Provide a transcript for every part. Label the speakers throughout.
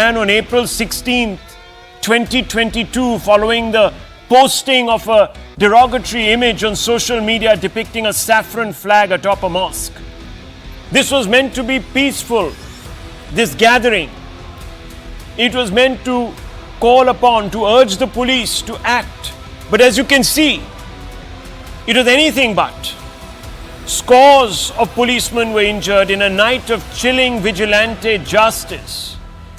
Speaker 1: began on April 16th, 2022, following the posting of a derogatory image on social media depicting a saffron flag atop a mosque. This was meant to be peaceful, this gathering. It was meant to call upon, to urge the police to act. But as you can see, it was anything but. Scores of policemen were injured in a night of chilling vigilante justice.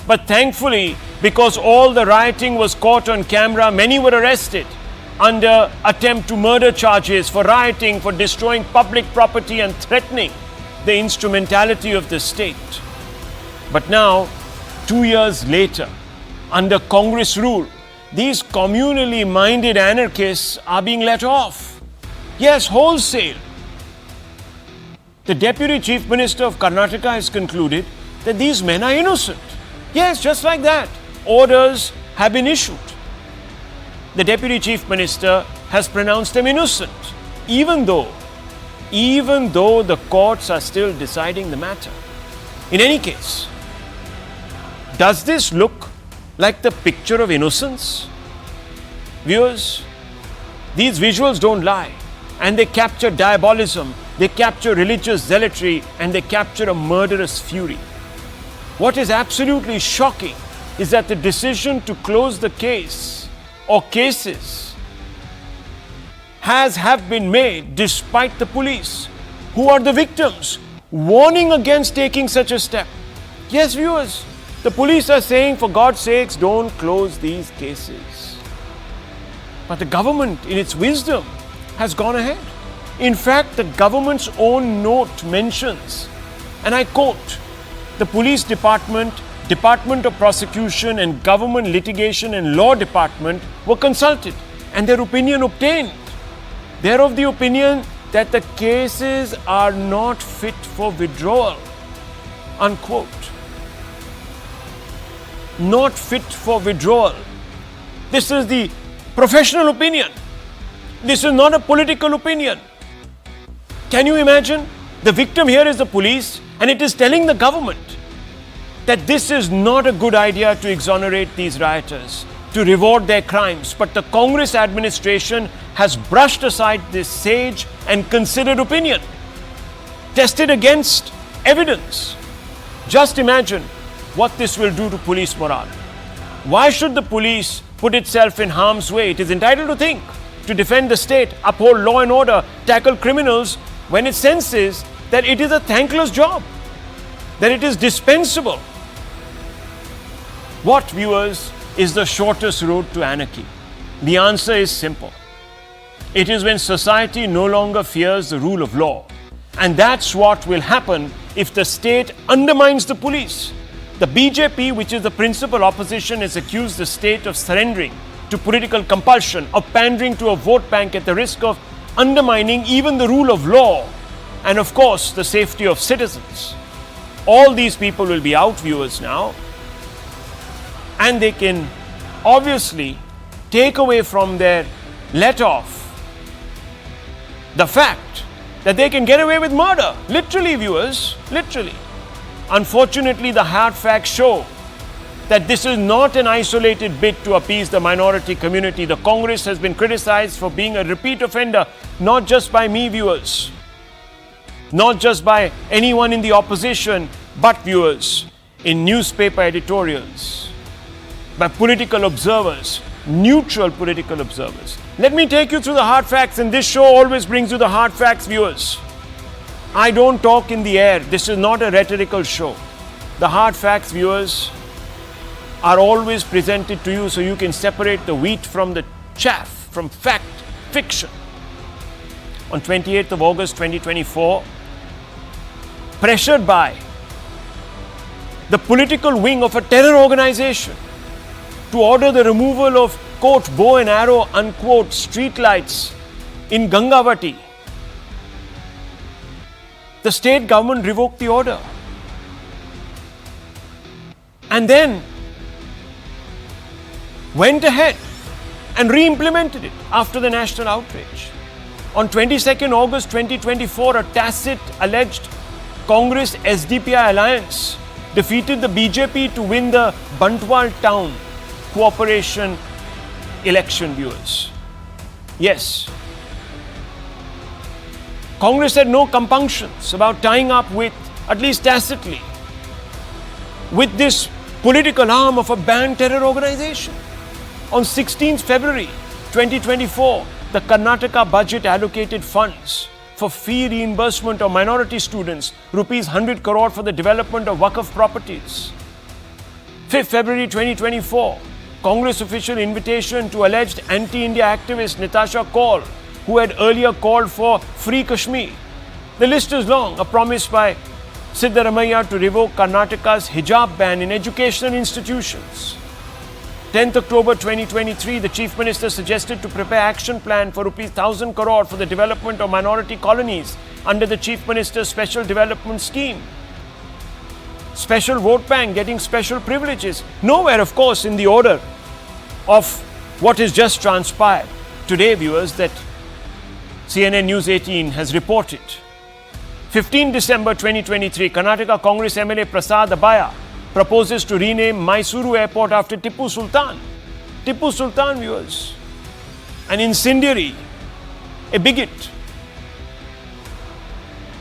Speaker 1: But thankfully, because all the rioting was caught on camera, many were arrested under attempt to murder charges for rioting, for destroying public property and threatening the instrumentality of the state. But now, 2 years later, under Congress rule, these communally minded anarchists are being let off. Yes, wholesale. The Deputy Chief Minister of Karnataka has concluded that these men are innocent. Yes, just like that. Orders have been issued. The Deputy Chief Minister has pronounced them innocent, even though the courts are still deciding the matter. In any case, does this look like the picture of innocence? Viewers, these visuals don't lie, and they capture diabolism, they capture religious zealotry, and they capture a murderous fury. What is absolutely shocking is that the decision to close the case or cases have been made despite the police, who are the victims, warning against taking such a step. Yes, viewers, the police are saying, for God's sakes, don't close these cases. But the government, in its wisdom, has gone ahead. In fact, the government's own note mentions, and I quote, the police department, Department of Prosecution and Government Litigation and Law Department were consulted and their opinion obtained. They are of the opinion that the cases are not fit for withdrawal. Unquote. Not fit for withdrawal. This is the professional opinion. This is not a political opinion. Can you imagine? The victim here is the police, and it is telling the government that this is not a good idea to exonerate these rioters, to reward their crimes. But the Congress administration has brushed aside this sage and considered opinion, tested against evidence. Just imagine what this will do to police morale. Why should the police put itself in harm's way? It is entitled to think, to defend the state, uphold law and order, tackle criminals, when it senses that it is a thankless job, that it is dispensable. What, viewers, is the shortest road to anarchy? The answer is simple. It is when society no longer fears the rule of law. And that's what will happen if the state undermines the police. The BJP, which is the principal opposition, has accused the state of surrendering to political compulsion, of pandering to a vote bank at the risk of undermining even the rule of law and, of course, the safety of citizens. All these people will be out, viewers, now, and they can obviously take away from their let-off the fact that they can get away with murder. Literally, viewers, literally. Unfortunately, the hard facts show that this is not an isolated bid to appease the minority community. The Congress has been criticized for being a repeat offender, not just by me, viewers, not just by anyone in the opposition, but, viewers, in newspaper editorials, by political observers, neutral political observers. Let me take you through the hard facts, and this show always brings you the hard facts, viewers. I don't talk in the air. This is not a rhetorical show. The hard facts, viewers, are always presented to you so you can separate the wheat from the chaff, from fact, fiction. On 28th of August 2024, pressured by the political wing of a terror organization to order the removal of, quote, bow and arrow, unquote, streetlights in Gangavati, the state government revoked the order and then went ahead and re-implemented it after the national outrage. On 22nd August 2024, a tacit alleged Congress-SDPI alliance defeated the BJP to win the Bantwal town cooperation election, viewers. Yes. Congress had no compunctions about tying up with, at least tacitly, with this political arm of a banned terror organization. On 16th February 2024, the Karnataka budget allocated funds for fee reimbursement of minority students, rupees 100 crore for the development of Waqf properties. 5th February 2024, Congress official invitation to alleged anti-India activist Natasha Kaul, who had earlier called for free Kashmir. The list is long, a promise by Siddaramaiah to revoke Karnataka's hijab ban in educational institutions. 10th October 2023, the Chief Minister suggested to prepare action plan for rupees 1,000 crore for the development of minority colonies under the Chief Minister's Special Development Scheme. Special vote bank getting special privileges. Nowhere, of course, in the order of what has just transpired. Today, viewers, that CNN News 18 has reported. 15 December 2023, Karnataka Congress MLA Prasad Abaya proposes to rename Mysuru Airport after Tipu Sultan. Tipu Sultan, viewers, an incendiary, a bigot.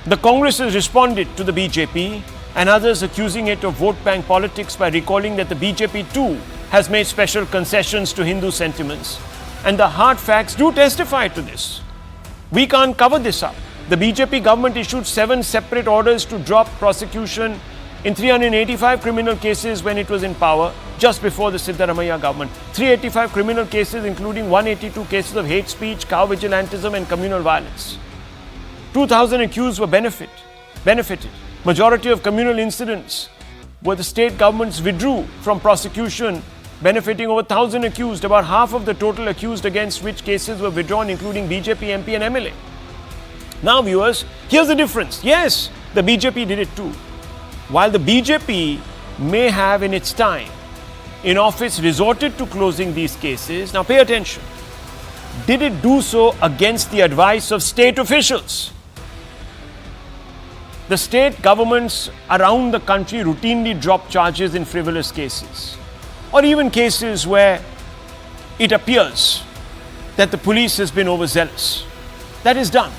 Speaker 1: The Congress has responded to the BJP and others accusing it of vote bank politics by recalling that the BJP too has made special concessions to Hindu sentiments. And the hard facts do testify to this. We can't cover this up. The BJP government issued 7 separate orders to drop prosecution in 385 criminal cases when it was in power, just before the Siddaramaiah government. 385 criminal cases, including 182 cases of hate speech, cow vigilantism and communal violence. 2,000 accused were benefited. Majority of communal incidents where the state governments withdrew from prosecution, benefiting over 1,000 accused, about half of the total accused against which cases were withdrawn, including BJP MP and MLA. Now, viewers, here's the difference. Yes, the BJP did it too. While the BJP may have in its time in office resorted to closing these cases, now pay attention, did it do so against the advice of state officials? The state governments around the country routinely drop charges in frivolous cases, or even cases where it appears that the police has been overzealous. That is done.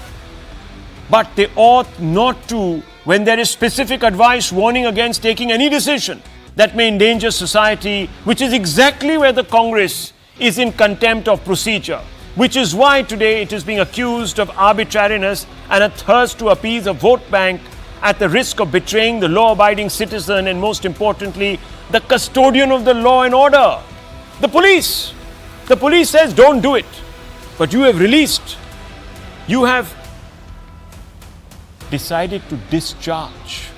Speaker 1: But they ought not to, when there is specific advice warning against taking any decision that may endanger society, which is exactly where the Congress is in contempt of procedure, which is why today it is being accused of arbitrariness and a thirst to appease a vote bank at the risk of betraying the law-abiding citizen and, most importantly, the custodian of the law and order, the police. The police says don't do it, but you have released, you have decided to discharge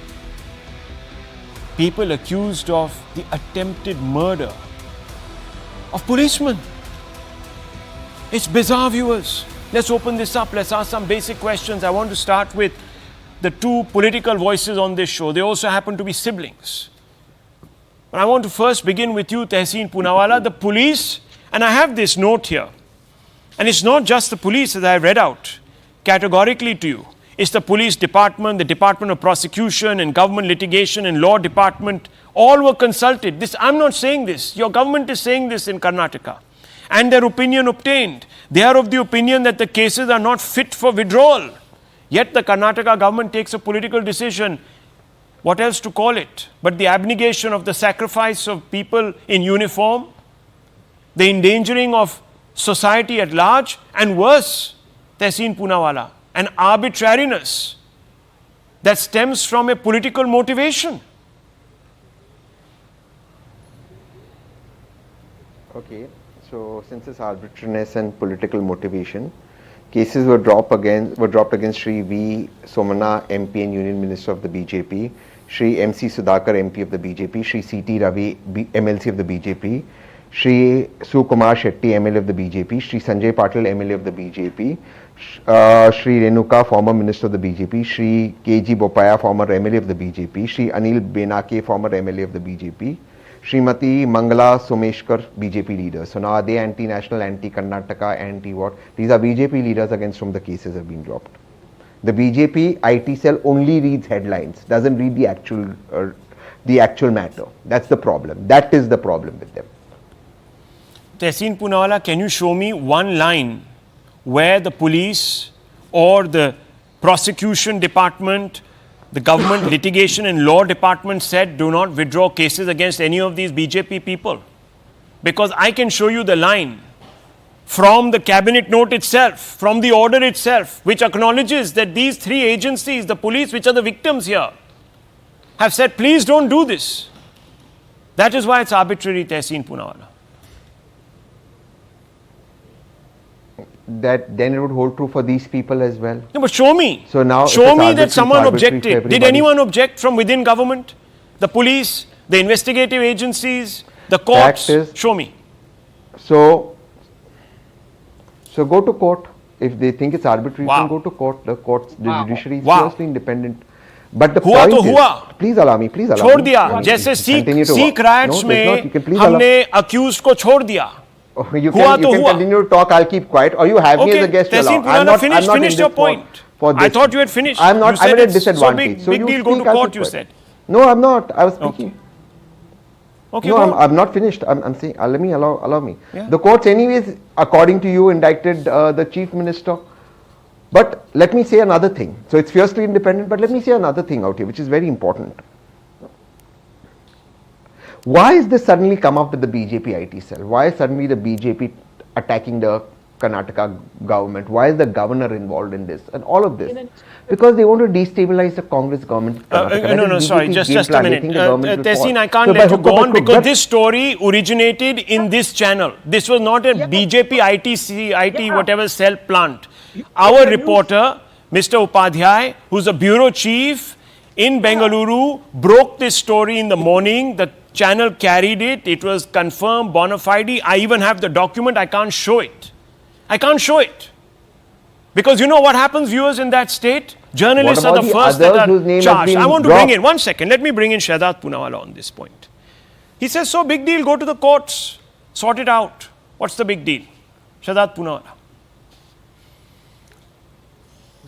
Speaker 1: people accused of the attempted murder of policemen. It's bizarre, viewers. Let's open this up. Let's ask some basic questions. I want to start with the two political voices on this show. They also happen to be siblings. But I want to first begin with you, Tehseen Poonawalla. The police, and I have this note here, and it's not just the police as I read out categorically to you. It's the police department, the Department of Prosecution and Government Litigation and Law Department, all were consulted. This, I'm not saying this. Your government is saying this in Karnataka. And their opinion obtained. They are of the opinion that the cases are not fit for withdrawal. Yet the Karnataka government takes a political decision. What else to call it? But the abnegation of the sacrifice of people in uniform, the endangering of society at large, and worse, Tehseen Poonawalla, an arbitrariness that stems from a political motivation.
Speaker 2: Okay, so since it's arbitrariness and political motivation, cases were dropped against Shri V. Somana, MP and Union Minister of the BJP, Shri M.C. Sudhakar, MP of the BJP, Shri C.T. Ravi, MLC of the BJP, Shri Sukumar Shetty, MLA of the BJP, Shri Sanjay Patil, MLA of the BJP, Shri Renuka, former Minister of the BJP, Shri K.G. Bopaya, former MLA of the BJP, Shri Anil Benake, former MLA of the BJP, Srimati Mangala Someshkar, BJP leaders. So now are they anti-national, anti-Karnataka, anti-what? These are BJP leaders against whom the cases have been dropped. The BJP IT cell only reads headlines, doesn't read the actual the actual matter. That's the problem. That is the problem with them.
Speaker 1: Tehseen Poonawalla, can you show me one line where the police or the prosecution department, the government litigation and law department said do not withdraw cases against any of these BJP people? Because I can show you the line from the cabinet note itself, from the order itself, which acknowledges that these three agencies, the police, which are the victims here, have said, please don't do this. That is why it's arbitrary, Tehseen Poonawalla.
Speaker 2: That then it would hold true for these people as well.
Speaker 1: No, but show me.
Speaker 2: So now
Speaker 1: show
Speaker 2: if
Speaker 1: me
Speaker 2: it's
Speaker 1: that someone
Speaker 2: arbitrary for
Speaker 1: objected. Did
Speaker 2: everybody.
Speaker 1: anyone object from within government? The police, the investigative agencies, the courts?
Speaker 2: Fact is-
Speaker 1: Show me.
Speaker 2: So go to court. If they think it's arbitrary,
Speaker 1: Wow.
Speaker 2: then go to court. The courts, the judiciary is
Speaker 1: Wow.
Speaker 2: fiercely independent. But the
Speaker 1: हुआ
Speaker 2: point
Speaker 1: तो
Speaker 2: is,
Speaker 1: हुआ।
Speaker 2: please allow me, please allow
Speaker 1: छोड़
Speaker 2: me.
Speaker 1: दिया जैसे
Speaker 2: Continue to
Speaker 1: सीख
Speaker 2: work.
Speaker 1: Rights
Speaker 2: No, there's not. You
Speaker 1: में
Speaker 2: can please allow-
Speaker 1: हमने accused को छोड़ दिया.
Speaker 2: You
Speaker 1: हुआ
Speaker 2: can,
Speaker 1: तो
Speaker 2: you can
Speaker 1: हुआ.
Speaker 2: continue to talk. I'll keep quiet. Or you have me
Speaker 1: Okay,
Speaker 2: as a guest.
Speaker 1: Tehseen
Speaker 2: allow.
Speaker 1: Poonawalla,
Speaker 2: I'm
Speaker 1: finish
Speaker 2: in
Speaker 1: your
Speaker 2: this
Speaker 1: point.
Speaker 2: for
Speaker 1: I
Speaker 2: this.
Speaker 1: thought you had finished.
Speaker 2: I'm not.
Speaker 1: You said
Speaker 2: I'm at a
Speaker 1: it's so
Speaker 2: disadvantage.
Speaker 1: big deal, go
Speaker 2: speak,
Speaker 1: to
Speaker 2: I'll
Speaker 1: court,
Speaker 2: keep
Speaker 1: you
Speaker 2: quiet.
Speaker 1: said.
Speaker 2: No, I'm not. I was speaking.
Speaker 1: Okay,
Speaker 2: No,
Speaker 1: go
Speaker 2: I'm,
Speaker 1: on.
Speaker 2: I'm not finished. I'm saying, let me allow me.
Speaker 1: Yeah.
Speaker 2: The courts, anyways, according to you, indicted the chief minister. But let me say another thing. So it's fiercely independent, but let me say another thing out here, which is very important. Why is this suddenly come up with the BJP IT cell? Why is suddenly the BJP attacking the Karnataka government? Why is the governor involved in this and all of this? Because they want to destabilize the Congress government.
Speaker 1: Sorry, just a minute. Tehseen, I can't
Speaker 2: So by
Speaker 1: let you
Speaker 2: hook or
Speaker 1: go
Speaker 2: by
Speaker 1: on
Speaker 2: crook,
Speaker 1: because
Speaker 2: that-
Speaker 1: this story originated in this channel. This was not a BJP IT whatever cell plant. Our reporter, Mr. Upadhyay, who's a bureau chief in Bengaluru, broke this story in the morning. The channel carried it. It was confirmed, bona fide. I even have the document. I can't show it. I can't show it. Because you know what happens, viewers, in that state? Journalists
Speaker 2: What
Speaker 1: are
Speaker 2: about
Speaker 1: the
Speaker 2: the
Speaker 1: first that
Speaker 2: others whose name
Speaker 1: are
Speaker 2: has
Speaker 1: charged.
Speaker 2: been
Speaker 1: I want to
Speaker 2: dropped?
Speaker 1: bring in, 1 second, let me bring in Shahzad Poonawalla on this point. He says, so big deal, go to the courts, sort it out. What's the big deal? Shahzad Poonawalla.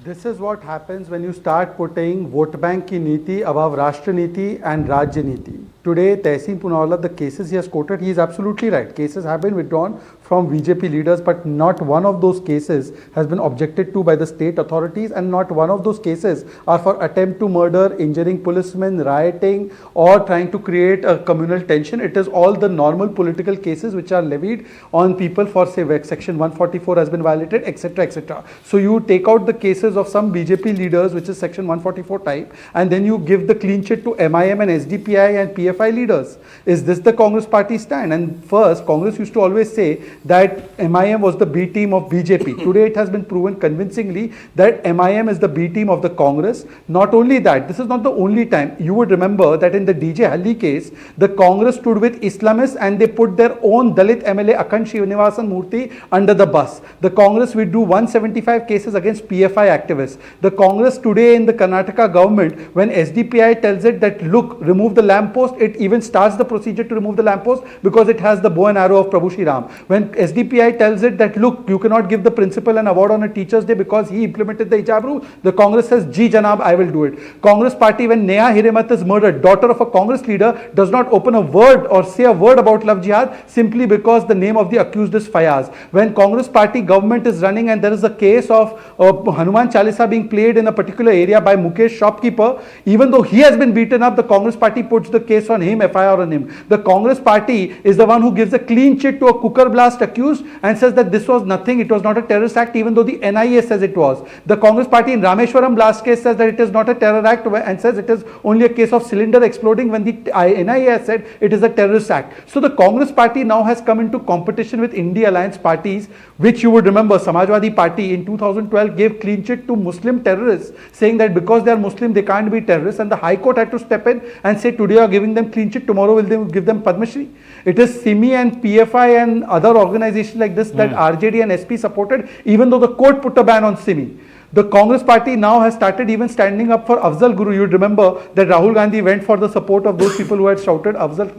Speaker 3: This is what happens when you start putting vote bank ki niti above Rashtra Niti and Rajya Niti. Today, Tehseen Poonawalla, the cases he has quoted, he is absolutely right. Cases have been withdrawn from BJP leaders, but not one of those cases has been objected to by the state authorities, and not one of those cases are for attempt to murder, injuring policemen, rioting, or trying to create a communal tension. It is all the normal political cases which are levied on people for, say, Section 144 has been violated, etc., etc. So you take out the cases of some BJP leaders, which is Section 144 type, and then you give the clean chit to MIM and SDPI and PFI leaders. Is this the Congress party stand? And first, Congress used to always say that MIM was the B team of BJP. Today it has been proven convincingly that MIM is the B team of the Congress. Not only that, this is not the only time. You would remember that in the DJ Halli case, the Congress stood with Islamists and they put their own Dalit MLA Akhand Srinivasan Murthy under the bus. The Congress will do 175 cases against PFI activists. The Congress today in the Karnataka government, when SDPI tells it that, look, remove the lamppost, it even starts the procedure to remove the lamppost because it has the bow and arrow of Prabhu Shri Ram. When SDPI tells it that, look, you cannot give the principal an award on a teacher's day because he implemented the hijab rule, the Congress says, Ji Janab, I will do it. Congress party, when Neha Hiremat is murdered, daughter of a Congress leader, does not open a word or say a word about love jihad simply because the name of the accused is Fayaz. When Congress party government is running and there is a case of Hanuman Chalisa being played in a particular area by Mukesh shopkeeper, even though he has been beaten up, the Congress party puts the case on him, FIR on him. The Congress party is the one who gives a clean chit to a cooker blast accused and says that this was nothing, it was not a terrorist act, even though the NIA says it was. The Congress party in Rameshwaram blast case says that it is not a terror act and says it is only a case of cylinder exploding when the NIA has said it is a terrorist act. So the Congress party now has come into competition with India Alliance parties, which you would remember Samajwadi Party in 2012 gave clean chit to Muslim terrorists, saying that because they are Muslim they can't be terrorists, and the High Court had to step in and say today you are giving them clean chit, tomorrow will they give them Padma Shri. It is SIMI and PFI and other organizations like this that RJD and SP supported, even though the court put a ban on SIMI. The Congress party now has started even standing up for Afzal Guru. You remember that Rahul Gandhi went for the support of those people who had shouted Afzal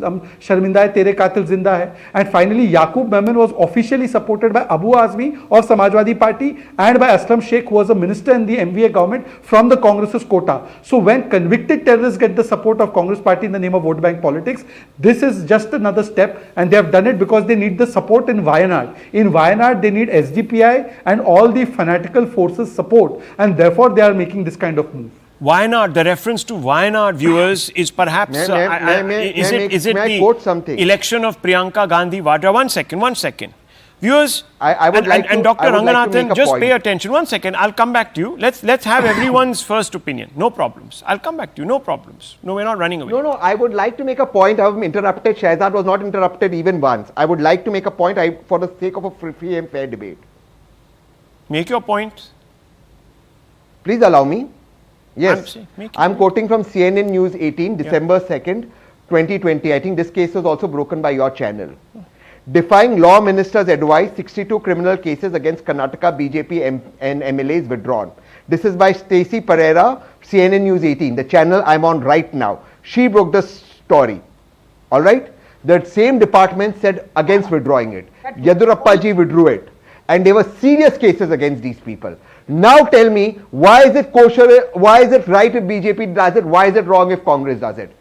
Speaker 3: Sharminda hai, tere qatil zinda hai. And finally Yaqub Memon was officially supported by Abu Azmi of Samajwadi Party and by Aslam Sheikh, who was a minister in the MVA government from the Congress's quota. So when convicted terrorists get the support of Congress party in the name of vote bank politics, this is just another step, and they have done it because they need the support in Wayanad. In Wayanad, they need SDPI and all the fanatical forces support, and therefore they are making this kind of move.
Speaker 1: Wayanad, the reference to Wayanad, viewers, is perhaps is it
Speaker 2: may I
Speaker 1: the
Speaker 2: quote something?
Speaker 1: election of Priyanka Gandhi Vadra? One second. Viewers,
Speaker 2: I would like to-
Speaker 1: and Dr.
Speaker 2: I would like to
Speaker 1: Ranganathan,
Speaker 2: make a
Speaker 1: just
Speaker 2: point.
Speaker 1: pay attention. 1 second, I'll come back to you. Let's have everyone's first opinion. No problems. I'll come back to you. No problems. No, we're not running away.
Speaker 2: No, I would like to make a point. I have interrupted. Shahzad was not interrupted even once. I would like to make a point for the sake of a free and fair debate.
Speaker 1: Make your point.
Speaker 2: Please allow me. Yes,
Speaker 1: make
Speaker 2: I'm quoting from CNN News 18, December 2nd, 2020. I think this case was also broken by your channel. Defying law minister's advice, 62 criminal cases against Karnataka BJP and MLAs withdrawn. This is by Stacey Pereira, CNN News 18, the channel I'm on right now. She broke the story. All right? The same department said against withdrawing it. Yedurappaji withdrew it. And there were serious cases against these people. Now tell me, why is it kosher? Why is it right if BJP does it? Why is it wrong if Congress does it?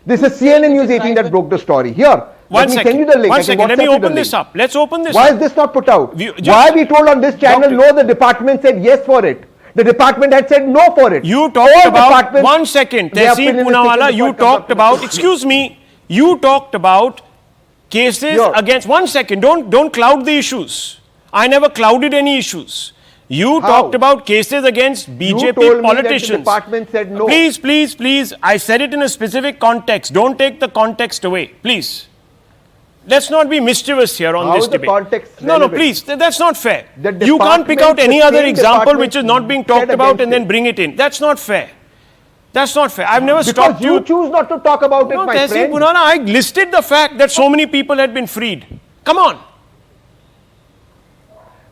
Speaker 2: This is CNN News 18 that broke the story. Here, let me send you the link.
Speaker 1: One second, let me open this up. Let's open this
Speaker 2: Why
Speaker 1: up.
Speaker 2: is this not put out?
Speaker 1: Just-
Speaker 2: Why are we told on this channel, no, the department said yes for it. The department had said no for it.
Speaker 1: You talked
Speaker 2: All
Speaker 1: about,
Speaker 2: departments-
Speaker 1: one second,
Speaker 2: They are
Speaker 1: Tehseen
Speaker 2: opinion is
Speaker 1: Poonawalla,
Speaker 2: taken
Speaker 1: you
Speaker 2: into
Speaker 1: talked
Speaker 2: account.
Speaker 1: about, excuse me, you talked about cases
Speaker 2: Sure.
Speaker 1: against, one second, don't cloud the issues. I never clouded any issues. You
Speaker 2: How?
Speaker 1: talked about cases against
Speaker 2: told
Speaker 1: BJP
Speaker 2: me that the
Speaker 1: politicians.
Speaker 2: department said no.
Speaker 1: Please, I said it in a specific context. Don't take the context away, please. Let's not be mischievous here on
Speaker 2: How
Speaker 1: this
Speaker 2: is the
Speaker 1: debate.
Speaker 2: context
Speaker 1: No,
Speaker 2: relevant?
Speaker 1: please, that's not fair.
Speaker 2: The
Speaker 1: You can't pick out
Speaker 2: department,
Speaker 1: any
Speaker 2: the
Speaker 1: other
Speaker 2: same
Speaker 1: example
Speaker 2: department
Speaker 1: which is not being
Speaker 2: said
Speaker 1: talked about
Speaker 2: against
Speaker 1: and then
Speaker 2: it.
Speaker 1: bring it in. That's not fair. That's not fair. I've never
Speaker 2: Because
Speaker 1: stopped
Speaker 2: you choose not to talk about it,
Speaker 1: No,
Speaker 2: my
Speaker 1: Tehseen
Speaker 2: friend.
Speaker 1: Poonawalla, I listed the fact that so many people had been freed. Come on.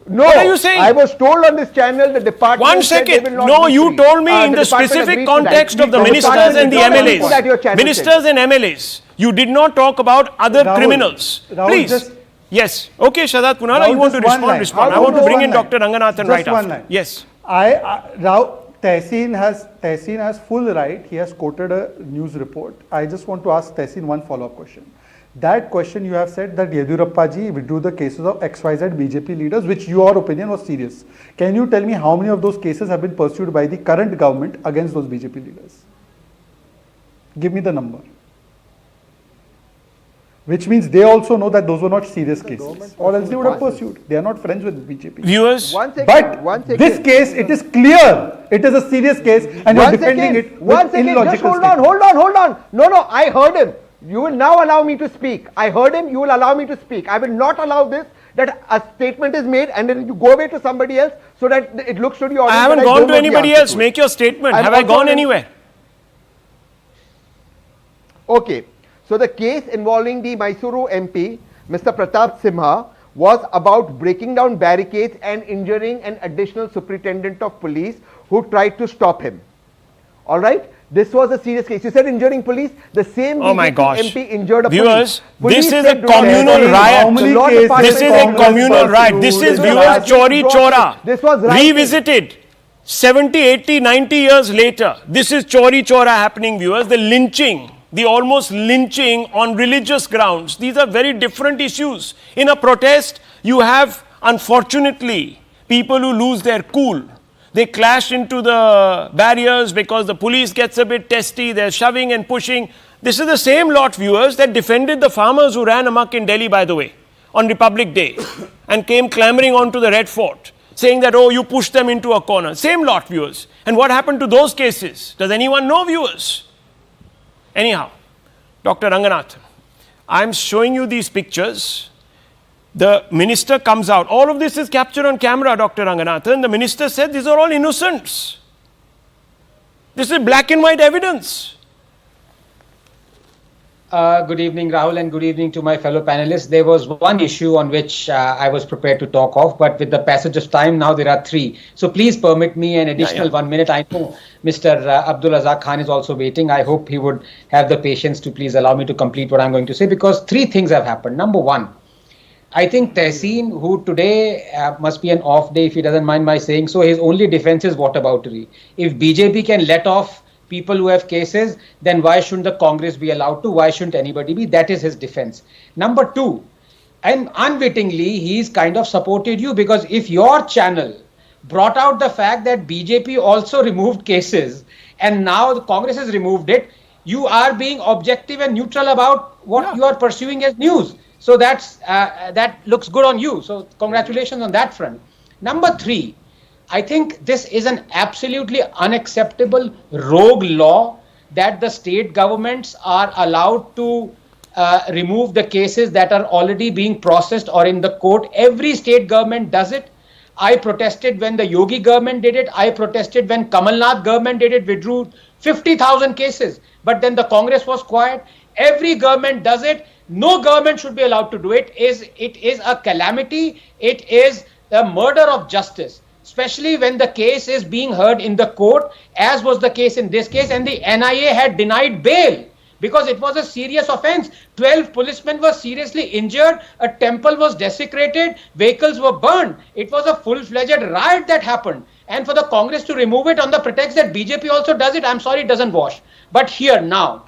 Speaker 2: No,
Speaker 1: What are you saying?
Speaker 2: I was told on this channel the department
Speaker 1: One
Speaker 2: said they
Speaker 1: second.
Speaker 2: will not
Speaker 1: No,
Speaker 2: be
Speaker 1: you
Speaker 2: free.
Speaker 1: told me in
Speaker 2: The
Speaker 1: the
Speaker 2: department
Speaker 1: specific
Speaker 2: agreed to that.
Speaker 1: context of the
Speaker 2: department
Speaker 1: ministers and
Speaker 2: did
Speaker 1: the
Speaker 2: not agree to that, your
Speaker 1: MLAs.
Speaker 2: channel
Speaker 1: Ministers
Speaker 2: said.
Speaker 1: and MLAs. You did not talk about other
Speaker 3: Rahul,
Speaker 1: criminals.
Speaker 3: Rahul,
Speaker 1: Please.
Speaker 3: just-
Speaker 1: Yes. Okay, Shahzad Poonawalla,
Speaker 3: Rahul,
Speaker 1: you want to
Speaker 3: just one line.
Speaker 1: respond. I
Speaker 3: Rahul,
Speaker 1: want to
Speaker 3: just
Speaker 1: bring
Speaker 3: one
Speaker 1: in
Speaker 3: line.
Speaker 1: Dr. Ranganathan
Speaker 3: Just
Speaker 1: right
Speaker 3: one
Speaker 1: after.
Speaker 3: line.
Speaker 1: Yes.
Speaker 3: Tehseen has full right. He has quoted a news report. I just want to ask Tehseen one follow-up question. That question you have said that Yedurappaji withdrew the cases of XYZ BJP leaders, which your opinion was serious. Can you tell me how many of those cases have been pursued by the current government against those BJP leaders? Give me the number. Which means they also know that those were not serious cases, or else they would have pursued. They are not friends with BJP.
Speaker 1: Viewers,
Speaker 2: One second,
Speaker 3: But
Speaker 2: one second.
Speaker 3: this case, it is clear. It is a serious case, and you're defending it with
Speaker 2: One second, just
Speaker 3: illogical
Speaker 2: hold on. No, I heard him. You will now allow me to speak. I heard him, you will allow me to speak. I will not allow this, that a statement is made and then you go away to somebody else so that it looks to the audience.
Speaker 1: I haven't
Speaker 2: that
Speaker 1: gone
Speaker 2: don't
Speaker 1: to
Speaker 2: know the
Speaker 1: anybody
Speaker 2: answer
Speaker 1: else.
Speaker 2: to it.
Speaker 1: Make your statement.
Speaker 2: I'm
Speaker 1: Have I
Speaker 2: also
Speaker 1: gone
Speaker 2: in-
Speaker 1: anywhere?
Speaker 2: Okay, so the case involving the Mysuru MP, Mr. Pratap Simha, was about breaking down barricades and injuring an additional superintendent of police who tried to stop him. All right? This was a serious case. You said injuring police. The same
Speaker 1: Oh my
Speaker 2: BJP
Speaker 1: gosh.
Speaker 2: MP injured a
Speaker 1: Viewers,
Speaker 2: police.
Speaker 1: this
Speaker 2: Police
Speaker 1: is a
Speaker 2: said do not-
Speaker 1: communal
Speaker 3: How
Speaker 1: riot.
Speaker 3: many
Speaker 2: The law
Speaker 3: cases
Speaker 2: department
Speaker 1: This is a
Speaker 3: Congress
Speaker 1: communal riot.
Speaker 3: pursued?
Speaker 1: This is
Speaker 2: This was
Speaker 1: viewers
Speaker 2: right.
Speaker 1: Chori Chora.
Speaker 2: This was right.
Speaker 1: Revisited 70, 80, 90 years later. This is Chori Chora happening, viewers. The lynching, the almost lynching on religious grounds. These are very different issues. In a protest, you have, unfortunately, people who lose their cool. They clash into the barriers because the police gets a bit testy. They're shoving and pushing. This is the same lot, viewers, that defended the farmers who ran amok in Delhi, by the way, on Republic Day and came clambering onto the Red Fort, saying that, oh, you pushed them into a corner. Same lot, viewers. And what happened to those cases? Does anyone know, viewers? Anyhow, Dr. Ranganathan, I'm showing you these pictures. The minister comes out. All of this is captured on camera, Dr. Ranganathan. The minister said these are all innocents. This is black and white evidence.
Speaker 4: Good evening, Rahul, and good evening to my fellow panelists. There was one issue on which I was prepared to talk of, but with the passage of time, now there are three. So please permit me an additional 1 minute. I know Mr. Abdul Razak Khan is also waiting. I hope he would have the patience to please allow me to complete what I'm going to say, because three things have happened. Number one, I think Tehseen, who today must be an off day, if he doesn't mind my saying so, his only defense is whataboutery. If BJP can let off people who have cases, then why shouldn't the Congress be allowed to? Why shouldn't anybody be? That is his defense. Number two, and unwittingly, he's kind of supported you, because if your channel brought out the fact that BJP also removed cases and now the Congress has removed it, you are being objective and neutral about what you are pursuing as news. So that looks good on you. So congratulations on that front. Number three, I think this is an absolutely unacceptable rogue law that the state governments are allowed to remove the cases that are already being processed or in the court. Every state government does it. I protested when the Yogi government did it. I protested when Kamal Nath government did it, withdrew 50,000 cases. But then the Congress was quiet. Every government does it. No government should be allowed to do it. It is a calamity. It is a murder of justice, especially when the case is being heard in the court, as was the case in this case, and the NIA had denied bail because it was a serious offense. 12 policemen were seriously injured, a temple was desecrated, vehicles were burned. It was a full-fledged riot that happened. And for the Congress to remove it on the pretext that BJP also does it, I'm sorry, it doesn't wash. But here now,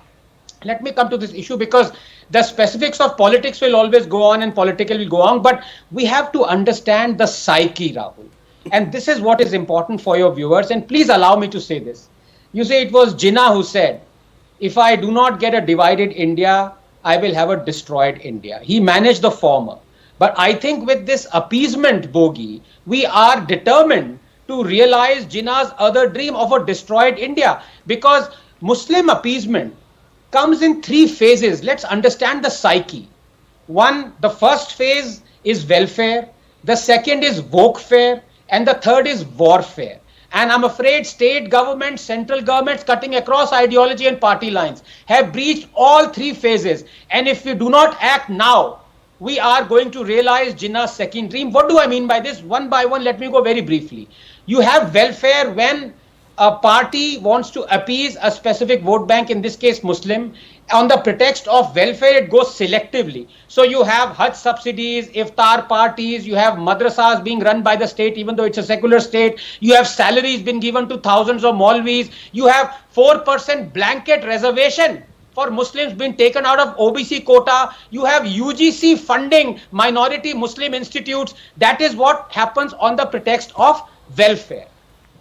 Speaker 4: let me come to this issue, because the specifics of politics will always go on and political will go on, but we have to understand the psyche, Rahul. And this is what is important for your viewers, and please allow me to say this. You say it was Jinnah who said, if I do not get a divided India, I will have a destroyed India. He managed the former. But I think with this appeasement bogey, we are determined to realize Jinnah's other dream of a destroyed India, because Muslim appeasement comes in three phases. Let's understand the psyche. One, the first phase is welfare. The second is wokefare. And the third is warfare. And I'm afraid state governments, central governments, cutting across ideology and party lines, have breached all three phases. And if we do not act now, we are going to realize Jinnah's second dream. What do I mean by this? One by one, let me go very briefly. You have welfare when a party wants to appease a specific vote bank, in this case Muslim. On the pretext of welfare, it goes selectively. So you have Hajj subsidies, iftar parties, you have madrasas being run by the state, even though it's a secular state. You have salaries being given to thousands of Maulvis. You have 4% blanket reservation for Muslims being taken out of OBC quota. You have UGC funding minority Muslim institutes. That is what happens on the pretext of welfare.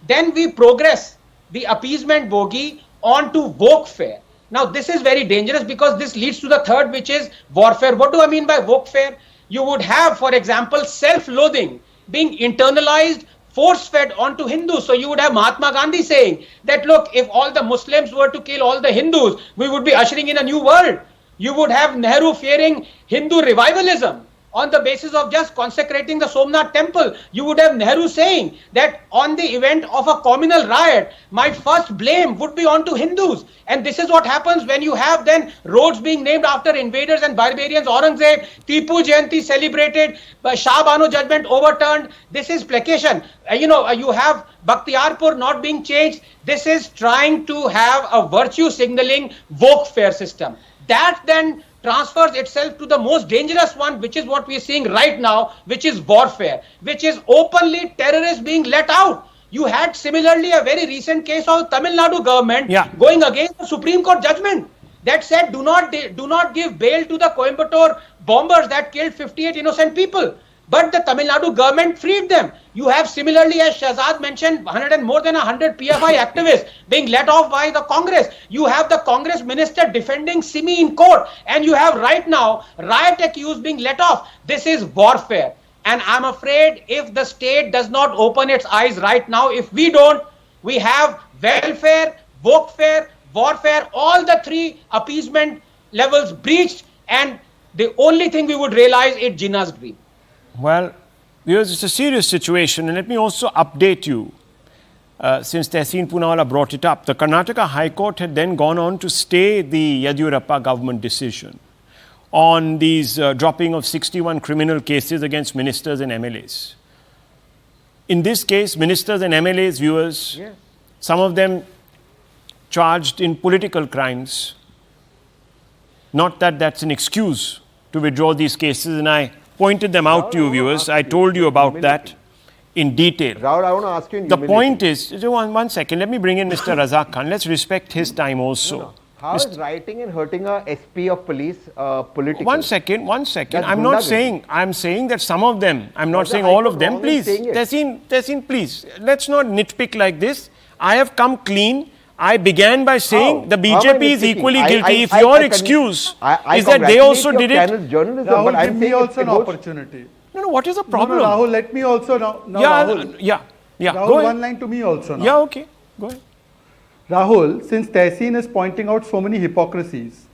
Speaker 4: Then we progress the appeasement bogey onto wokefare. Now this is very dangerous, because this leads to the third, which is warfare. What do I mean by wokefare? You would have, for example, self-loathing being internalized, force-fed onto Hindus. So you would have Mahatma Gandhi saying that, look, if all the Muslims were to kill all the Hindus, we would be ushering in a new world. You would have Nehru fearing Hindu revivalism on the basis of just consecrating the Somnath temple. You would have Nehru saying that on the event of a communal riot, my first blame would be onto Hindus. And this is what happens when you have then roads being named after invaders and barbarians. Aurangzeb, Tipu Jayanti celebrated, Shah Banu judgment overturned. This is placation. You have Bakhtiarpur not being changed. This is trying to have a virtue signaling wokefare system. That then transfers itself to the most dangerous one, which is what we are seeing right now, which is warfare, which is openly terrorists being let out. You had similarly a very recent case of Tamil Nadu government going against the Supreme Court judgment that said do not give bail to the Coimbatore bombers that killed 58 innocent people. But the Tamil Nadu government freed them. You have similarly, as Shahzad mentioned, more than 100 PFI activists being let off by the Congress. You have the Congress minister defending Simi in court. And you have right now riot accused being let off. This is warfare. And I'm afraid if the state does not open its eyes right now, if we don't, we have welfare, wokefare, warfare, all the three appeasement levels breached. And the only thing we would realize is Jinnah's dream.
Speaker 1: Well, it's a serious situation, and let me also update you since Tehseen Poonawalla brought it up, the Karnataka High Court had then gone on to stay the Yadiyurappa government decision on these dropping of 61 criminal cases against ministers and MLAs. In this case, ministers and MLAs, viewers, some of them charged in political crimes. Not that that's an excuse to withdraw these cases, and I pointed them out to you, viewers. I told you about that in detail.
Speaker 2: Rahul, I want to ask you in
Speaker 1: The
Speaker 2: humility.
Speaker 1: point is, one second, let me bring in Mr. Razak Khan. Let's respect his time also.
Speaker 2: How is rioting and hurting a SP of police political?
Speaker 1: One second.
Speaker 2: That's
Speaker 1: I'm not
Speaker 2: gundagari.
Speaker 1: saying, I'm saying that some of them, I'm not
Speaker 2: Was the
Speaker 1: saying
Speaker 2: High
Speaker 1: all
Speaker 2: Court
Speaker 1: of them.
Speaker 2: wrong in
Speaker 1: Please,
Speaker 2: saying it?
Speaker 1: Tehseen, please, let's not nitpick like this. I have come clean. I began by saying
Speaker 2: How?
Speaker 1: the
Speaker 2: How am I
Speaker 1: BJP is
Speaker 2: nitpicking?
Speaker 1: equally
Speaker 2: I-
Speaker 1: guilty.
Speaker 2: I-
Speaker 1: If
Speaker 2: I-
Speaker 1: your
Speaker 2: I can-
Speaker 1: excuse
Speaker 2: I
Speaker 1: is that they
Speaker 2: congratulate
Speaker 1: also
Speaker 2: your
Speaker 1: did it.
Speaker 2: channel's journalism,
Speaker 3: Rahul,
Speaker 2: but I'm
Speaker 3: give me
Speaker 2: saying
Speaker 3: also
Speaker 2: it
Speaker 3: an
Speaker 2: goes-
Speaker 3: opportunity.
Speaker 1: No, what is the
Speaker 3: No,
Speaker 1: problem?
Speaker 3: no, Rahul, let me also now. No, Rahul,
Speaker 1: yeah.
Speaker 3: Rahul,
Speaker 1: Go
Speaker 3: one
Speaker 1: ahead.
Speaker 3: line to me also now.
Speaker 1: Yeah, okay. Go ahead.
Speaker 3: Rahul, since Tehseen is pointing out so many hypocrisies,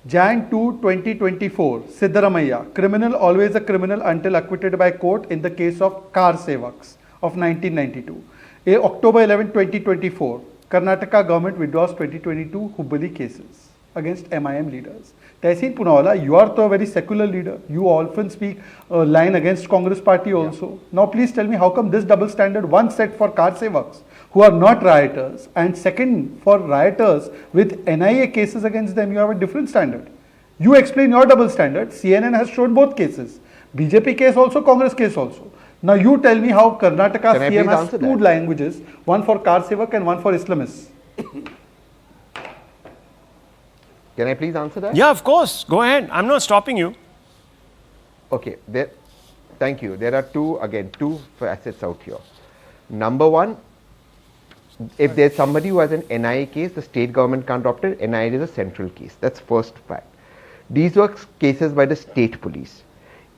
Speaker 3: Jan 2, 2024, Siddaramaiya, criminal always a criminal until acquitted by court in the case of Car Sevaks of 1992. October 11, 2024, Karnataka government withdraws 2022 Hubballi cases against MIM leaders. Tehseen Poonawalla, you are a very secular leader. You often speak a line against Congress party also. Now please tell me how come this double standard, one set for Car Sevaks who are not rioters, and second for rioters with NIA cases against them, you have a different standard. You explain your double standard. CNN has shown both cases. BJP case also, Congress case also. Now you tell me how Karnataka
Speaker 2: Can I
Speaker 3: CM
Speaker 2: please
Speaker 3: has
Speaker 2: answer
Speaker 3: two
Speaker 2: that?
Speaker 3: languages, one for Car Sevak and one for Islamists.
Speaker 2: Can I please answer that?
Speaker 1: Yeah, of course. Go ahead. I'm not stopping you.
Speaker 2: Okay, thank you. There are two facets out here. Number one, if there's somebody who has an NIA case, the state government can't opt it. NIA is a central case. That's first fact. These were cases by the state police.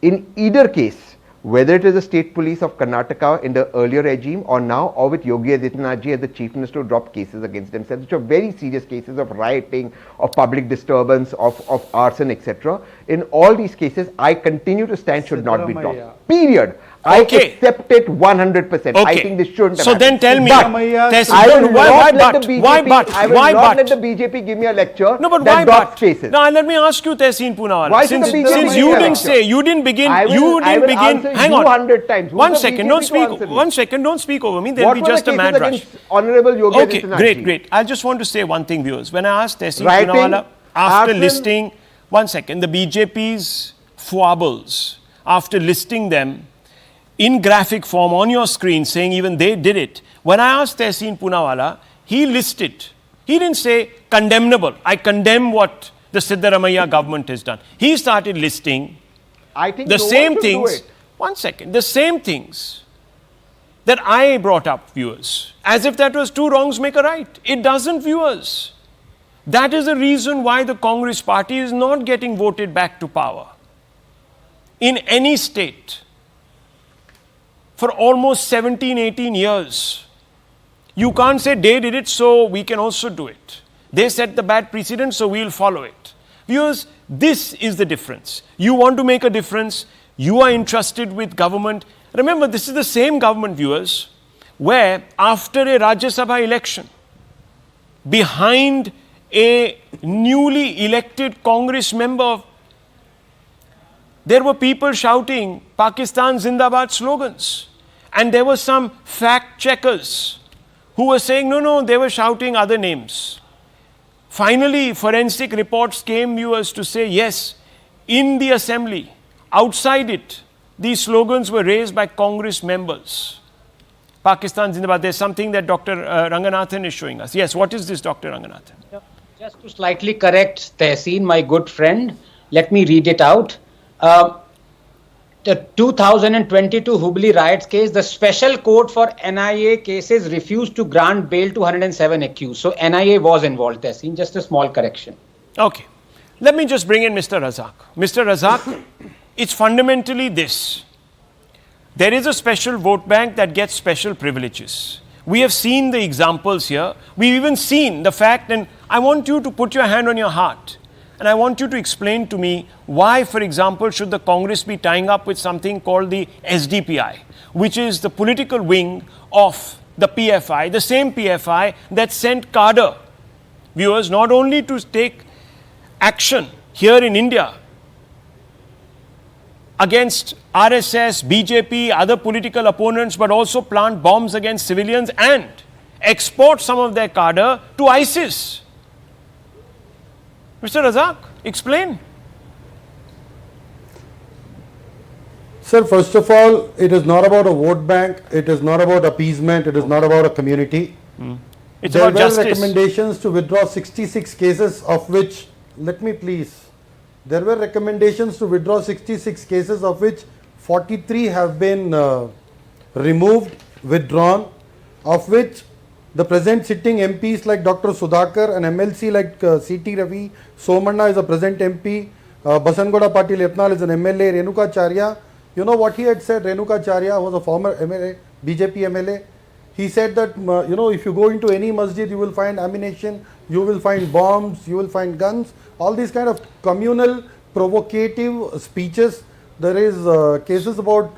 Speaker 2: In either case, whether it is the state police of Karnataka in the earlier regime or now, or with Yogi Adityanath ji as the chief minister who dropped cases against themselves, which are very serious cases of rioting, of public disturbance, of arson, etc. In all these cases, I continue to stand should not be
Speaker 3: Siddaramaiya.
Speaker 2: dropped. Period.
Speaker 1: Okay.
Speaker 2: I accept it 100%. I
Speaker 1: Okay.
Speaker 2: think this shouldn't have
Speaker 1: So then
Speaker 2: happened.
Speaker 1: tell me,
Speaker 3: Siddaramaiya,
Speaker 1: Tehseen,
Speaker 2: I will
Speaker 1: why
Speaker 2: not let
Speaker 1: but?
Speaker 2: the BJP,
Speaker 1: Why but?
Speaker 2: I will
Speaker 1: Why
Speaker 2: not
Speaker 1: but?
Speaker 2: let the BJP give me a lecture
Speaker 1: No, but
Speaker 2: that
Speaker 1: why
Speaker 2: drops
Speaker 1: but?
Speaker 2: cases.
Speaker 1: Now let me ask you, Tehseen Poonawalla.
Speaker 2: Why should
Speaker 1: Since,
Speaker 2: the BJP
Speaker 1: since
Speaker 2: give
Speaker 1: you
Speaker 2: me a
Speaker 1: didn't
Speaker 2: lecture?
Speaker 1: say, you didn't begin,
Speaker 2: I will answer
Speaker 1: hang
Speaker 2: you
Speaker 1: on.
Speaker 2: 100 times. Who's
Speaker 1: One
Speaker 2: the
Speaker 1: second,
Speaker 2: BJP
Speaker 1: don't
Speaker 2: to
Speaker 1: speak.
Speaker 2: answer me?
Speaker 1: 1 second, don't speak over me. There'll
Speaker 2: What
Speaker 1: be
Speaker 2: were
Speaker 1: just
Speaker 2: the
Speaker 1: a
Speaker 2: cases
Speaker 1: mad rush.
Speaker 2: against Honorable Yogi
Speaker 1: Okay,
Speaker 2: Adityanath
Speaker 1: great,
Speaker 2: ji?
Speaker 1: great. I just want to say one thing, viewers. When I asked Tehseen
Speaker 2: Rioting,
Speaker 1: Poonawalla, after
Speaker 2: arson.
Speaker 1: listing, 1 second, the BJP's foibles, after listing them in graphic form on your screen, saying even they did it, when I asked Tehseen Poonawalla, he listed. He didn't say condemnable. I condemn what the Siddaramaiya government has done. He started listing
Speaker 2: I think
Speaker 1: the
Speaker 2: no one
Speaker 1: same
Speaker 2: should do
Speaker 1: things.
Speaker 2: it.
Speaker 1: 1 second. The same things that I brought up, viewers, as if that was two wrongs make a right. It doesn't, viewers. That is the reason why the Congress party is not getting voted back to power in any state for almost 17, 18 years. You can't say they did it, so we can also do it. They set the bad precedent, so we'll follow it. Viewers, this is the difference. You want to make a difference, you are entrusted with government. Remember, this is the same government, viewers, where after a Rajya Sabha election, behind a newly elected Congress member, there were people shouting Pakistan Zindabad slogans. And there were some fact checkers who were saying, no, they were shouting other names. Finally, forensic reports came, viewers, to say, yes, in the assembly, outside it, these slogans were raised by Congress members. Pakistan Zindabad. There's something that Dr. Ranganathan is showing us. Yes, what is this, Dr. Ranganathan?
Speaker 4: Just to slightly correct Tehseen, my good friend, let me read it out. The 2022 Hubli riots case, the special court for NIA cases refused to grant bail to 107 accused. So NIA was involved, Tehseen. Just a small correction.
Speaker 1: Okay. Let me just bring in Mr. Razak. Mr. Razak, it's fundamentally this. There is a special vote bank that gets special privileges. We have seen the examples here. We've even seen the fact, and I want you to put your hand on your heart. And I want you to explain to me why, for example, should the Congress be tying up with something called the SDPI, which is the political wing of the PFI, the same PFI that sent Kader, viewers, not only to take action here in India against RSS, BJP, other political opponents, but also plant bombs against civilians and export some of their cadre to ISIS. Mr. Razak, explain.
Speaker 5: Sir, first of all, it is not about a vote bank, it is not about appeasement, it is not about a community.
Speaker 1: It's
Speaker 5: There
Speaker 1: about
Speaker 5: were
Speaker 1: justice.
Speaker 5: recommendations to withdraw 66 cases, of which, let me please, there were recommendations to withdraw 66 cases, of which 43 have been removed, withdrawn, of which the present sitting MPs like Dr. Sudhakar and MLC like C.T. Ravi, Somanna is a present MP, Basangoda Patil Epnal is an MLA, Renuka Charya. You know what he had said? Renuka Charya was a former MLA, BJP MLA. He said that, if you go into any masjid, you will find ammunition, you will find bombs, you will find guns, all these kind of communal, provocative speeches. There is cases about,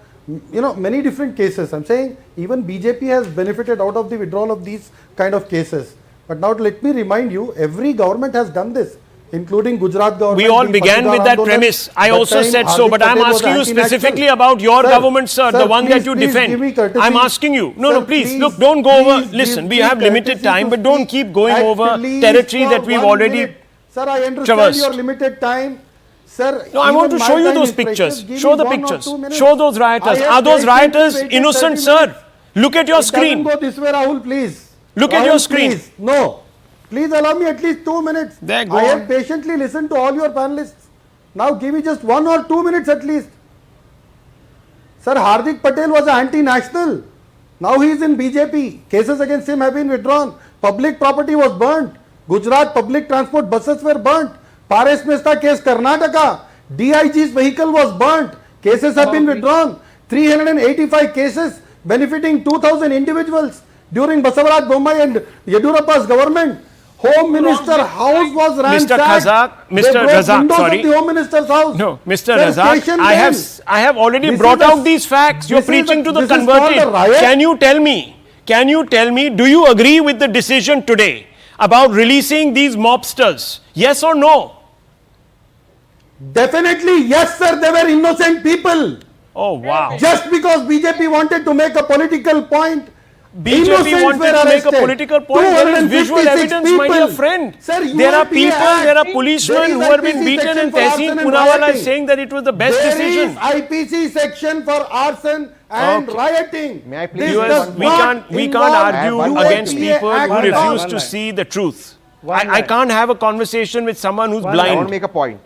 Speaker 5: many different cases. I'm saying even BJP has benefited out of the withdrawal of these kind of cases. But now let me remind you, every government has done this, including Gujarat government.
Speaker 1: We all began with that premise. I also said so, but I'm asking you specifically about your government, sir, the one that you defend. I'm asking you. No, please, look, don't go over. Listen, we have limited time, but don't keep going over territory that we've already
Speaker 5: Sir, I understand
Speaker 1: traversed.
Speaker 5: your limited time. Sir,
Speaker 1: No, I want to show you those pictures. Show the pictures. Show those rioters. Are those rioters innocent, sir? Look at your screen.
Speaker 5: Go this way, Rahul, please.
Speaker 1: Look at your screen.
Speaker 5: Please. No. Please allow me at least 2 minutes.
Speaker 1: There, go
Speaker 5: I
Speaker 1: on.
Speaker 5: have patiently listened to all your panelists. Now give me just 1 or 2 minutes at least. Sir, Hardik Patel was anti-national. Now he is in BJP. Cases against him have been withdrawn. Public property was burnt. Gujarat public transport buses were burnt. Paresh Mehta case, Karnataka. DIG's vehicle was burnt. Cases have been withdrawn. 385 cases benefiting 2,000 individuals during Basavaraj Bommai and Yedurappa's government. Home Minister house was ransacked.
Speaker 1: Mr. Khazak,
Speaker 5: They
Speaker 1: Mr.
Speaker 5: broke
Speaker 1: Razak,
Speaker 5: windows
Speaker 1: sorry.
Speaker 5: of the Home Minister's house.
Speaker 1: No, Mr.
Speaker 5: Sir,
Speaker 1: Razak,
Speaker 5: station
Speaker 1: I have already
Speaker 5: This
Speaker 1: brought
Speaker 5: is a-
Speaker 1: out these facts. You're
Speaker 5: this is
Speaker 1: preaching
Speaker 5: a-
Speaker 1: to the
Speaker 5: this is called
Speaker 1: converted.
Speaker 5: a riot.
Speaker 1: Can you tell me, do you agree with the decision today about releasing these mobsters? Yes or no?
Speaker 5: Definitely, yes, sir. They were innocent people.
Speaker 1: Oh, wow.
Speaker 5: Just because BJP wanted to make a political point,
Speaker 1: BJP
Speaker 5: innocents
Speaker 1: wanted
Speaker 5: were
Speaker 1: to make a
Speaker 5: arrested.
Speaker 1: political point. There is visual
Speaker 5: 256
Speaker 1: evidence, my dear
Speaker 5: people.
Speaker 1: friend.
Speaker 5: Sir,
Speaker 1: There are
Speaker 5: UIPA
Speaker 1: people,
Speaker 5: Act.
Speaker 1: there are
Speaker 5: There
Speaker 1: policemen
Speaker 5: is
Speaker 1: who have been
Speaker 5: IPC
Speaker 1: beaten,
Speaker 5: section
Speaker 1: and
Speaker 5: for arson
Speaker 1: Tehseen
Speaker 5: and
Speaker 1: Poonawalla
Speaker 5: rioting.
Speaker 1: is saying that it was the best
Speaker 5: There
Speaker 1: decision.
Speaker 5: is IPC section for arson and
Speaker 1: Okay.
Speaker 5: rioting.
Speaker 2: May I please
Speaker 5: This
Speaker 2: use
Speaker 5: does
Speaker 2: one
Speaker 1: We
Speaker 5: not
Speaker 1: can't
Speaker 5: involve
Speaker 1: argue
Speaker 2: UIPA
Speaker 1: against people
Speaker 5: Act
Speaker 1: who
Speaker 5: at all.
Speaker 1: refuse to see the truth. I can't have a conversation with someone who's
Speaker 2: I want to
Speaker 1: blind.
Speaker 2: make a point.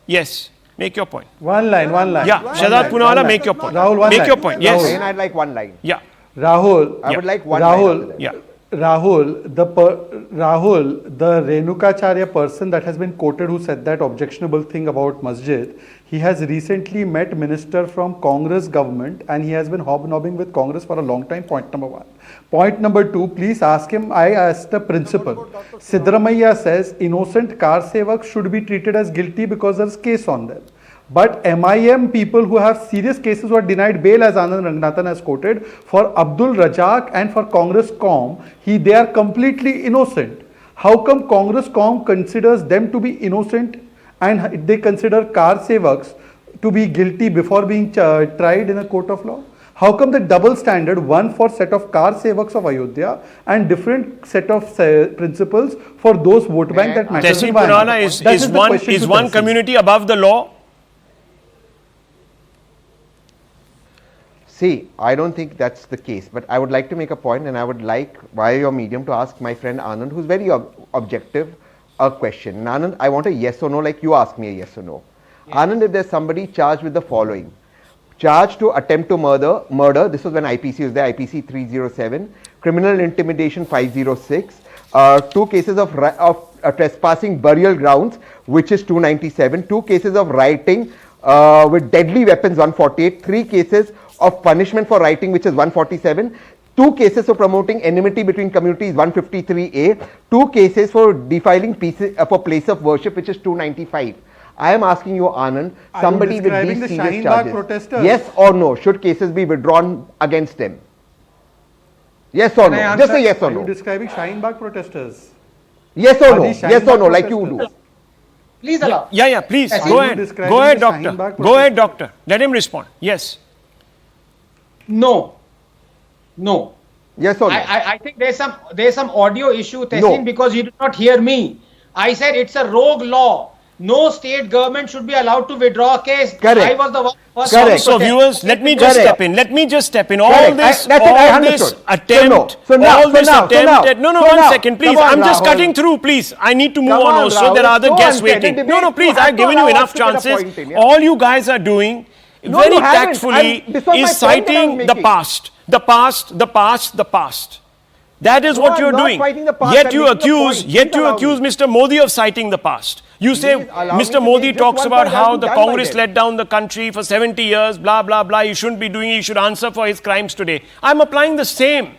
Speaker 1: Yes, make your point.
Speaker 3: One line.
Speaker 1: Yeah, Shahzad Poonawalla, make your point.
Speaker 3: Rahul, one
Speaker 1: Make
Speaker 3: line.
Speaker 1: your point.
Speaker 3: Rahul.
Speaker 1: Yes.
Speaker 2: Again, I'd like one line.
Speaker 1: Yeah.
Speaker 3: Rahul,
Speaker 2: I
Speaker 1: Yeah.
Speaker 2: would like one line.
Speaker 3: Rahul,
Speaker 2: after that.
Speaker 1: Yeah.
Speaker 3: Rahul, the Renukacharya person that has been quoted who said that objectionable thing about masjid, he has recently met minister from Congress government and he has been hobnobbing with Congress for a long time. Point number 1. Point number 2, please ask him. I asked the principal. Siddaramaiah says innocent car sevaks should be treated as guilty because there's case on them. But MIM people who have serious cases who are denied bail, as Anand Ranganathan has quoted, for Abdul Razak and for Congress Com, they are completely innocent. How come Congress Com considers them to be innocent and they consider car sevaks to be guilty before being tried in a court of law? How come the double standard, one for set of car sevaks of Ayodhya and different set of principles for those vote bank that matters?
Speaker 1: Tehseen Poonawalla is one community above the law.
Speaker 2: See, I don't think that's the case, but I would like to make a point, and I would like, via your medium, to ask my friend Anand, who's very objective, a question. And Anand, I want a yes or no, like you asked me a yes or no. Yes. Anand, if there's somebody charged with the following: charged to attempt to murder, this was when IPC was there, IPC 307, criminal intimidation 506, 2 cases of trespassing burial grounds, which is 297, 2 cases of rioting with deadly weapons 148, 3 cases of punishment for rioting, which is 147, 2 cases for promoting enmity between communities 153A, 2 cases for defiling pieces for place of worship, which is 295. I am asking you, Anand, somebody with these
Speaker 3: the
Speaker 2: serious
Speaker 3: Shaheen Bagh
Speaker 2: charges,
Speaker 3: protesters?
Speaker 2: yes or no, should cases be withdrawn against them? Yes or
Speaker 4: Can I
Speaker 2: no? Just say
Speaker 4: answer?
Speaker 2: yes or
Speaker 3: Are you
Speaker 2: no.
Speaker 3: describing Shaheen Bagh protesters?
Speaker 2: Yes or
Speaker 3: Are
Speaker 2: no?
Speaker 3: these Shaheen
Speaker 2: Yes or
Speaker 3: Bagh
Speaker 2: no, like you do.
Speaker 3: protesters?
Speaker 4: Please allow.
Speaker 1: Yeah, please.
Speaker 4: Are
Speaker 1: Go
Speaker 3: you
Speaker 1: ahead.
Speaker 3: describing
Speaker 1: Go ahead,
Speaker 3: the
Speaker 1: doctor.
Speaker 3: Shaheen Bagh
Speaker 1: Go ahead,
Speaker 3: protesters?
Speaker 1: doctor. Let him respond. Yes.
Speaker 4: No. No.
Speaker 2: Yes or no?
Speaker 4: I think there's some audio issue, Tehsin,
Speaker 2: No.
Speaker 4: because you did not hear me. I said it's a rogue law. No state government should be allowed to withdraw a case.
Speaker 2: Correct.
Speaker 4: I was the one first
Speaker 2: Correct.
Speaker 1: So viewers, let me just
Speaker 2: Correct.
Speaker 1: step in. Let me just step in. All
Speaker 2: Correct.
Speaker 1: this,
Speaker 2: That's it, I
Speaker 1: all this
Speaker 2: understood.
Speaker 1: attempt,
Speaker 2: So now-
Speaker 1: all this
Speaker 2: so now-
Speaker 1: attempt at, no,
Speaker 2: so
Speaker 1: one
Speaker 2: now-
Speaker 1: second, please.
Speaker 2: come on,
Speaker 1: I'm just
Speaker 2: Rahul.
Speaker 1: cutting through, please. I need to move
Speaker 2: Come
Speaker 1: on
Speaker 2: on,
Speaker 1: also. There
Speaker 2: Rahul.
Speaker 1: are other
Speaker 2: So
Speaker 1: guests
Speaker 2: unfair. The
Speaker 1: waiting. No,
Speaker 2: debate,
Speaker 1: please.
Speaker 2: you have
Speaker 1: I've
Speaker 2: to
Speaker 1: given you
Speaker 2: allow
Speaker 1: enough
Speaker 2: us to get a
Speaker 1: chances.
Speaker 2: point in, yeah?
Speaker 1: All you guys are doing,
Speaker 2: No,
Speaker 1: very
Speaker 2: you haven't.
Speaker 1: tactfully,
Speaker 2: This was my
Speaker 1: is
Speaker 2: point that I was
Speaker 1: citing the
Speaker 2: making.
Speaker 1: past. The past, the past, the past. That is
Speaker 2: No,
Speaker 1: what
Speaker 2: I'm
Speaker 1: you're
Speaker 2: not
Speaker 1: doing.
Speaker 2: fighting the past.
Speaker 1: Yet
Speaker 2: I'm
Speaker 1: you
Speaker 2: making a
Speaker 1: accuse,
Speaker 2: point.
Speaker 1: yet
Speaker 2: Please
Speaker 1: you
Speaker 2: allow
Speaker 1: accuse
Speaker 2: me.
Speaker 1: Mr. Modi of citing the past. You say
Speaker 2: Please allow me
Speaker 1: Mr.
Speaker 2: to
Speaker 1: Modi
Speaker 2: make just
Speaker 1: talks
Speaker 2: one
Speaker 1: about
Speaker 2: point.
Speaker 1: how
Speaker 2: I'll
Speaker 1: the
Speaker 2: be done by
Speaker 1: Congress
Speaker 2: then.
Speaker 1: let down the country for 70 years, blah, blah, blah. He shouldn't be doing, he should answer for his crimes today. I'm applying the same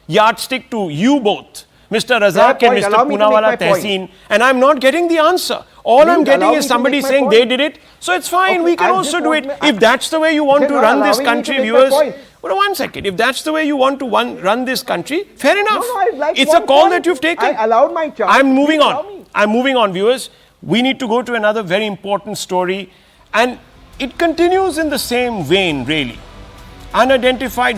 Speaker 1: yardstick to you both, Mr. Razak and
Speaker 2: point.
Speaker 1: Mr.
Speaker 2: Allow me to make
Speaker 1: Poonawalla
Speaker 2: my point.
Speaker 1: Tehseen, and I'm not getting the answer. All I'm
Speaker 2: Please
Speaker 1: getting
Speaker 2: allow me
Speaker 1: is
Speaker 2: to
Speaker 1: somebody
Speaker 2: make my
Speaker 1: saying
Speaker 2: point.
Speaker 1: they did it, so it's fine,
Speaker 2: Okay,
Speaker 1: we can
Speaker 2: I
Speaker 1: also
Speaker 2: just
Speaker 1: do
Speaker 2: want
Speaker 1: it.
Speaker 2: to-
Speaker 1: If that's the way you want
Speaker 2: You're
Speaker 1: to
Speaker 2: not
Speaker 1: run this
Speaker 2: allowing me to
Speaker 1: country,
Speaker 2: make my
Speaker 1: viewers,
Speaker 2: point.
Speaker 1: but 1 second, if that's the way you want to run this country, fair enough.
Speaker 2: No, I'd like
Speaker 1: It's a
Speaker 2: one
Speaker 1: call
Speaker 2: point.
Speaker 1: that you've taken.
Speaker 2: I allowed my chance.
Speaker 1: I'm moving
Speaker 2: Please allow
Speaker 1: on.
Speaker 2: me.
Speaker 1: I'm moving on, viewers. We need to go to another very important story, and it continues in the same vein, really. Unidentified